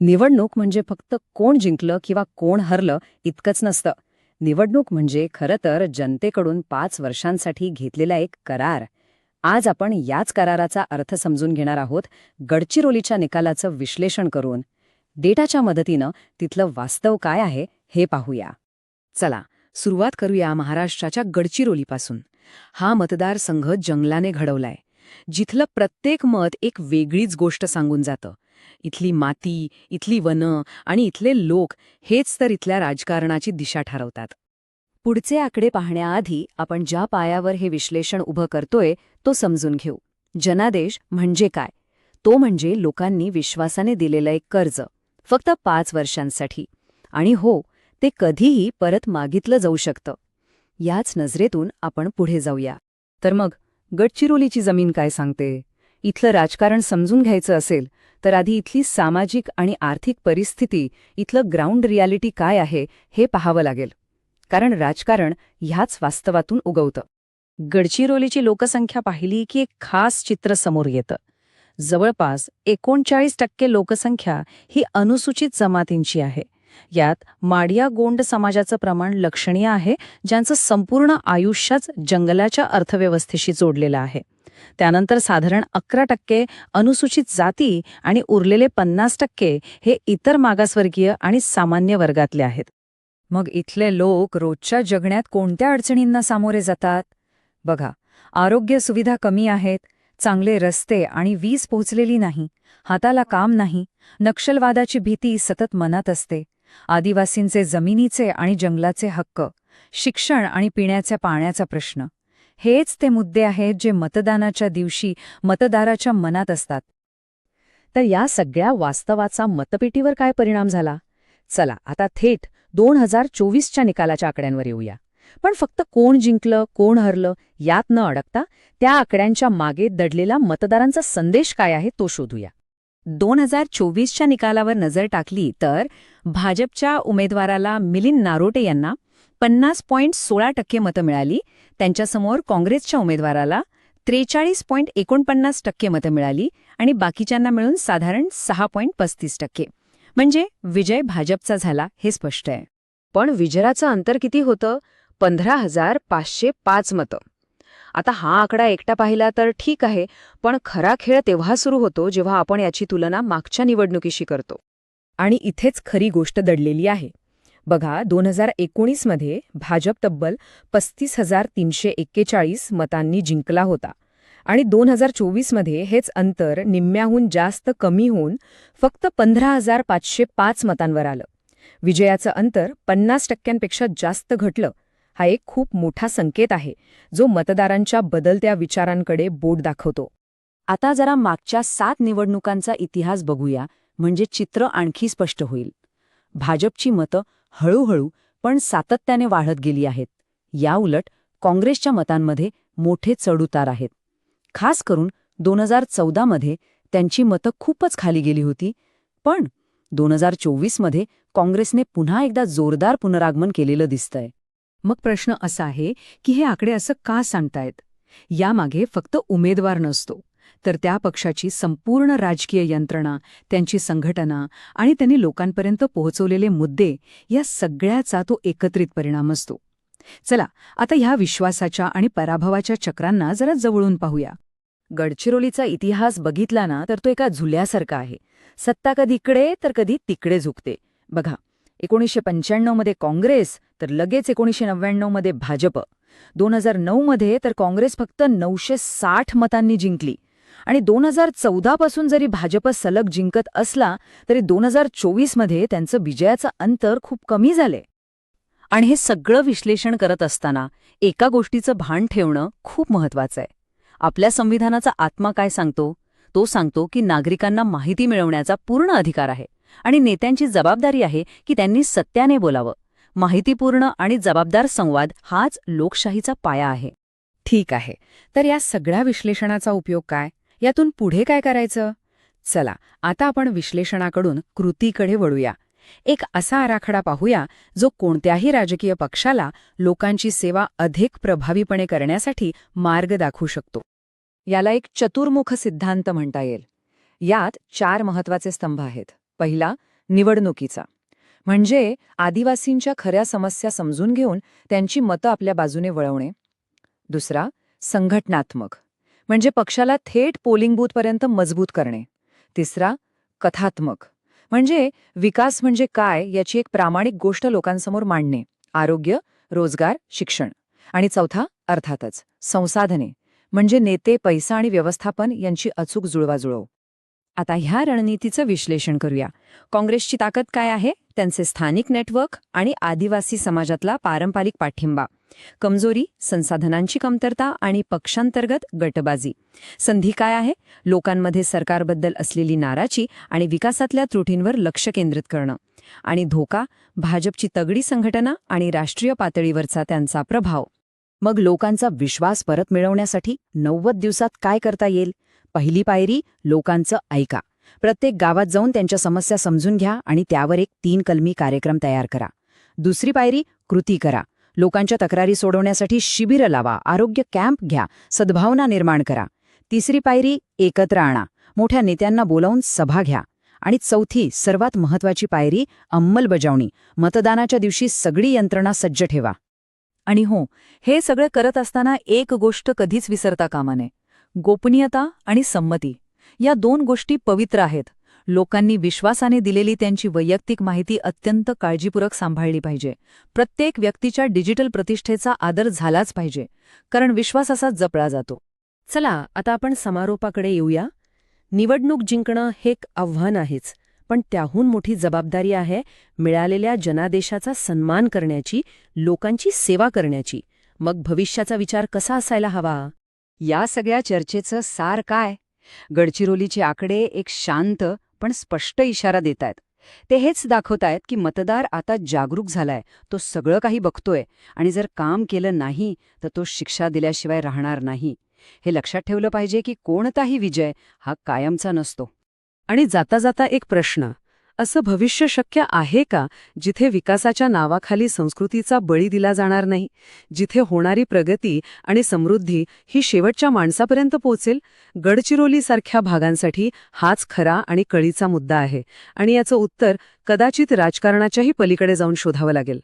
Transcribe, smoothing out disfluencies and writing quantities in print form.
निवडणूक म्हणजे फक्त कोण जिंकलं किंवा कोण हरलं इतकंच नसतं. निवडणूक म्हणजे खरं तर जनतेकडून 5 वर्षांसाठी घेतलेला एक करार. आज आपण याच कराराचा अर्थ समजून घेणार आहोत, गडचिरोलीच्या निकालाचं विश्लेषण करून. डेटाच्या मदतीनं तिथलं वास्तव काय आहे हे पाहूया. चला, सुरुवात करूया महाराष्ट्राच्या गडचिरोलीपासून. हा मतदारसंघ जंगलाने घडवलाय. जिथलं प्रत्येक मत एक वेगळीच गोष्ट सांगून जातं. इथली माती, इथली वनं आणि इथले लोक हेच तर इथल्या राजकारणाची दिशा ठरवतात. पुढचे आकडे पाहण्याआधी आपण ज्या पायावर हे विश्लेषण उभं करतोय तो समजून घेऊ. जनादेश म्हणजे काय? तो म्हणजे लोकांनी विश्वासाने दिलेलं एक कर्ज, फक्त 5 वर्षांसाठी. आणि हो, ते कधीही परत मागितलं जाऊ शकतं. याच नजरेतून आपण पुढे जाऊया. तर मग गडचिरोलीची जमीन काय सांगते? इथलं राजकारण समजून घ्यायचं असेल तर आधी इथली सामाजिक आणि आर्थिक परिस्थिती, इथलं ग्राउंड रियालिटी काय आहे हे पाहावं लागेल. कारण राजकारण ह्याच वास्तवातून उगवतं. गडचिरोलीची लोकसंख्या पाहिली की एक खास चित्र समोर येतं. जवळपास 39% लोकसंख्या ही अनुसूचित जमातींची आहे. यात माडिया गोंड समाजाचं प्रमाण लक्षणीय आहे, ज्यांचं संपूर्ण आयुष्यच जंगलाच्या अर्थव्यवस्थेशी जोडलेलं आहे. त्यानंतर साधारण 11% अनुसूचित जाती आणि उरलेले 50% हे इतर मागासवर्गीय आणि सामान्य वर्गातले आहेत. मग इथले लोक रोजच्या जगण्यात कोणत्या अडचणींना सामोरे जातात? बघा, आरोग्य सुविधा कमी आहेत, चांगले रस्ते आणि वीज पोहोचलेली नाही, हाताला काम नाही, नक्षलवादाची भीती सतत मनात असते, आदिवासींचे जमिनीचे आणि जंगलाचे हक्क, शिक्षण आणि पिण्याच्या पाण्याचा प्रश्न. हेच ते मुद्दे आहेत जे मतदानाच्या दिवशी मतदाराच्या मनात असतात. तर या सगळ्या वास्तवाचा मतपेटीवर काय परिणाम झाला? चला आता थेट 2024च्या निकालाच्या आकड्यांवर येऊया. पण फक्त कोण जिंकलं, कोण हरलं यात न अडकता त्या आकड्यांच्या मागे दडलेला मतदारांचा संदेश काय आहे तो शोधूया. 2024च्या निकालावर नजर टाकली तर भाजपच्या उमेदवाराला मिलिंद नारोटे यांना 50.16% मतं मिळाली. त्यांच्यासमोर काँग्रेसच्या उमेदवाराला 43.49% मतं मिळाली आणि बाकीच्यांना मिळून साधारण 6.35%. म्हणजे विजय भाजपचा झाला हे स्पष्ट आहे. पण विजयाचं अंतर किती होतं? 15,505 मतं. आता हा आकडा एकटा पाहिला तर ठीक आहे, पण खरा खेळ तेव्हा सुरू होतो जेव्हा आपण याची तुलना मागच्या निवडणुकीशी करतो. आणि इथेच खरी गोष्ट दडलेली आहे. बघा, 2019मध्ये भाजप तब्बल 35,341 मतांनी जिंकला होता आणि 2024मध्ये हेच अंतर निम्म्याहून जास्त कमी होऊन फक्त 15,505 मतांवर आलं. विजयाचं अंतर 50%पेक्षा जास्त घटलं. हा एक खूप मोठा संकेत आहे, जो मतदारांच्या बदलत्या विचारांकडे बोट दाखवतो. आता जरा मागच्या 7 निवडणुकांचा इतिहास बघूया, म्हणजे चित्र आणखी स्पष्ट होईल. भाजपची मतं हळूहळू पण सातत्याने वाढत गेली आहेत. याउलट काँग्रेसच्या मतांमध्ये मोठे चढउतार आहेत. खास करून 2014मध्ये त्यांची मतं खूपच खाली गेली होती. पण 2024मध्ये काँग्रेसने पुन्हा एकदा जोरदार पुनरागमन केलेलं दिसतंय. मग प्रश्न असा आहे की हे आकडे असं का सांगतायत? यामागे फक्त उमेदवार नसतो, तर त्या पक्षाची संपूर्ण राजकीय यंत्रणा, त्यांची संघटना आणि त्यांनी लोकांपर्यंत पोहोचवलेले मुद्दे या सगळ्याचा तो एकत्रित परिणाम असतो. चला आता ह्या विश्वासाच्या आणि पराभवाच्या चक्रांना जरा जवळून पाहूया. गडचिरोलीचा इतिहास बघितला ना तर तो एका झुल्यासारखा आहे. सत्ता कधी इकडे तर कधी तिकडे झुकते. बघा, 1995मध्ये काँग्रेस तर लगेच 1999मध्ये भाजप. 2009मध्ये तर काँग्रेस फक्त 960 मतांनी जिंकली आणि 2014पासून जरी भाजप सलग जिंकत असला तरी 2024मध्ये त्यांचं विजयाचं अंतर खूप कमी झाले. आणि हे सगळं विश्लेषण करत असताना एका गोष्टीचं भान ठेवणं खूप महत्वाचं आहे. आपल्या संविधानाचा आत्मा काय सांगतो? तो सांगतो की नागरिकांना माहिती मिळवण्याचा पूर्ण अधिकार आहे आणि नेत्यांची जबाबदारी आहे की त्यांनी सत्याने बोलावं. माहितीपूर्ण आणि जबाबदार संवाद हाच लोकशाहीचा पाया आहे. ठीक आहे, तर या सगळ्या विश्लेषणाचा उपयोग काय? यातून पुढे काय करायचं? चला आता आपण विश्लेषणाकडून कृतीकडे वळूया. एक असा आराखडा पाहूया जो कोणत्याही राजकीय पक्षाला लोकांची सेवा अधिक प्रभावीपणे करण्यासाठी मार्ग दाखवू शकतो. याला एक चतुर्मुख सिद्धांत म्हणता येईल. यात 4 महत्वाचे स्तंभ आहेत. पहिला, निवडणुकीचा. म्हणजे आदिवासींच्या खऱ्या समस्या समजून घेऊन त्यांची मतं आपल्या बाजूने वळवणे. दुसरा, संघटनात्मक. म्हणजे पक्षाला थेट पोलिंग बूथपर्यंत मजबूत करणे. तिसरा, कथात्मक. म्हणजे विकास म्हणजे काय याची एक प्रामाणिक गोष्ट लोकांसमोर मांडणे. आरोग्य, रोजगार, शिक्षण. आणि चौथा, अर्थातच संसाधने. म्हणजे नेते, पैसा आणि व्यवस्थापन यांची अचूक जुळवाजुळव. आता ह्या रणनीतीचं विश्लेषण करूया. काँग्रेसची ताकद काय आहे? त्यांचे स्थानिक नेटवर्क आणि आदिवासी समाजातला पारंपरिक पाठिंबा. कमजोरी, संसाधनांची कमतरता आणि पक्षांतर्गत गटबाजी. संधी काय आहे? लोकांमध्ये सरकारबद्दल असलेली नाराजी आणि विकासातल्या त्रुटींवर लक्ष केंद्रित करणं. आणि धोका, भाजपची तगडी संघटना आणि राष्ट्रीय पातळीवरचा त्यांचा प्रभाव. मग लोकांचा विश्वास परत मिळवण्यासाठी 90 दिवसात काय करता येईल? पहिली पायरी, लोकांचं ऐका. प्रत्येक गावात जाऊन त्यांच्या समस्या समजून घ्या आणि त्यावर एक 3 कलमी कार्यक्रम तयार करा. दुसरी पायरी, कृती करा. लोकांच्या तक्रारी सोडवण्यासाठी शिबिरं लावा, आरोग्य कॅम्प घ्या, सद्भावना निर्माण करा. तिसरी पायरी, एकत्र आणा. मोठ्या नेत्यांना बोलावून सभा घ्या. आणि चौथी, सर्वात महत्वाची पायरी, अंमलबजावणी. मतदानाच्या दिवशी सगळी यंत्रणा सज्ज ठेवा. आणि हो, हे सगळं करत असताना एक गोष्ट कधीच विसरता कामा नये. गोपनीयता आणि संमती या 2 गोष्टी पवित्र आहेत. लोकांनी विश्वासाने दिलेली त्यांची वैयक्तिक माहिती अत्यंत काळजीपूर्वक सांभाळली पाहिजे. प्रत्येक व्यक्तीच्या डिजिटल प्रतिष्ठेचा आदर झालाच पाहिजे, कारण विश्वास असाच जपला जातो. चला, आता आपण समारोपाकडे येऊया. निवडणूक जिंकणं हे एक आव्हान आहेच, पण त्याहून मोठी जबाबदारी आहे मिळालेल्या जनादेशाचा सन्मान करण्याची, लोकांची सेवा करण्याची. मग भविष्याचा विचार कसा असायला हवा? या सगळ्या चर्चेचं सार काय? गडचिरोलीचे आकडे एक शांत पण स्पष्ट इशारा देतायत. ते हेच दाखवतायत की मतदार आता जागरूक झालाय, तो सगळं काही बघतोय आणि जर काम केलं नाही तर तो शिक्षा दिल्याशिवाय राहणार नाही. हे लक्षात ठेवलं पाहिजे की कोणताही विजय हा कायमचा नसतो. आणि जाता जाता एक प्रश्न, असं भविष्य शक्य आहे का जिथे विकासाच्या नावाखाली संस्कृतीचा बळी दिला जाणार नाही, जिथे होणारी प्रगती आणि समृद्धी ही शेवटच्या माणसापर्यंत पोहोचेल? गडचिरोलीसारख्या भागांसाठी हाच खरा आणि कळीचा मुद्दा आहे, आणि याचं उत्तर कदाचित राजकारणाच्याही पलीकडे जाऊन शोधावं लागेल.